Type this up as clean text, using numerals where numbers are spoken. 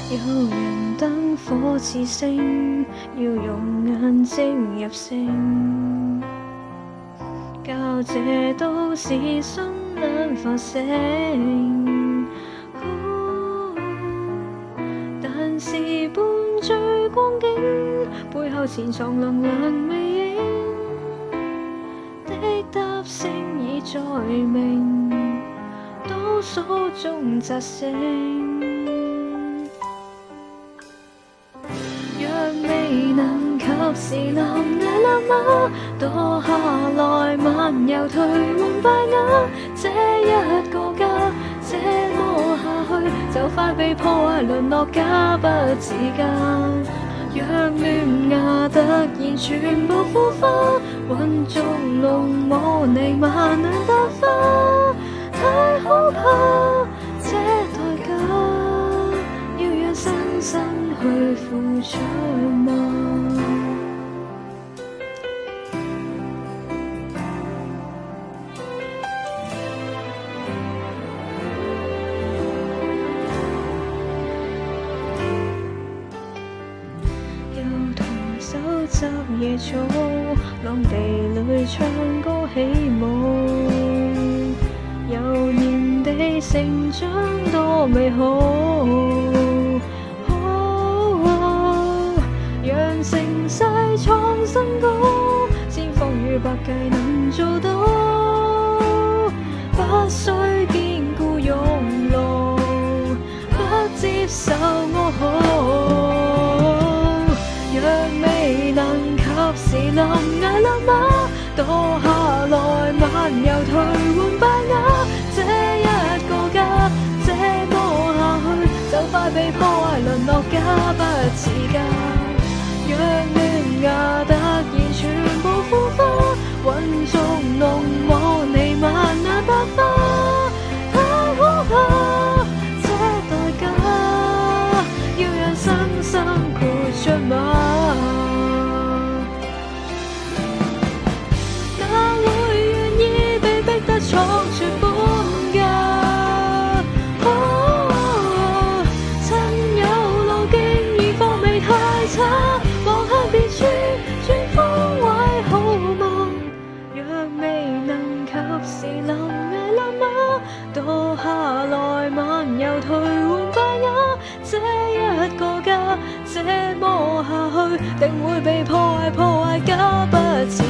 有人燈火似星，要用眼睛入聲，教這都市絢爛繁盛。但是伴隨光景，背後潛藏能量魅影的答聲已在明，倒數中扎醒。若未能及時臨崖勒馬，墮下來漫遊頹垣敗瓦，這一個家這麼下去，就快被破壞淪落，假不自嫁。若嫩芽突然全部腐化，混濁濃霧彌漫兩笪花，太可怕，這代價要讓生生去付出嗎？手執野草，浪地裏唱歌起舞，幼年地成長多美好。讓盛世創新高，先鋒與百計能做到，不需堅固庸碌，不接受我好。若未能及時臨崖勒馬，墮下來漫遊頹垣敗瓦，這一個家這麼下去，就快被破壞淪落，假不自嫁。若嫩芽突然全部腐化，混濁濃霧彌漫那笪花，太可怕，這代價要讓生生豁出嗎？闖出本家，曾有路徑而況味太差，望向別處轉方位好嗎？若未能及時臨崖勒馬，墮下來漫遊頹垣敗瓦，這一個家這麼下去，定會被破壞，假不自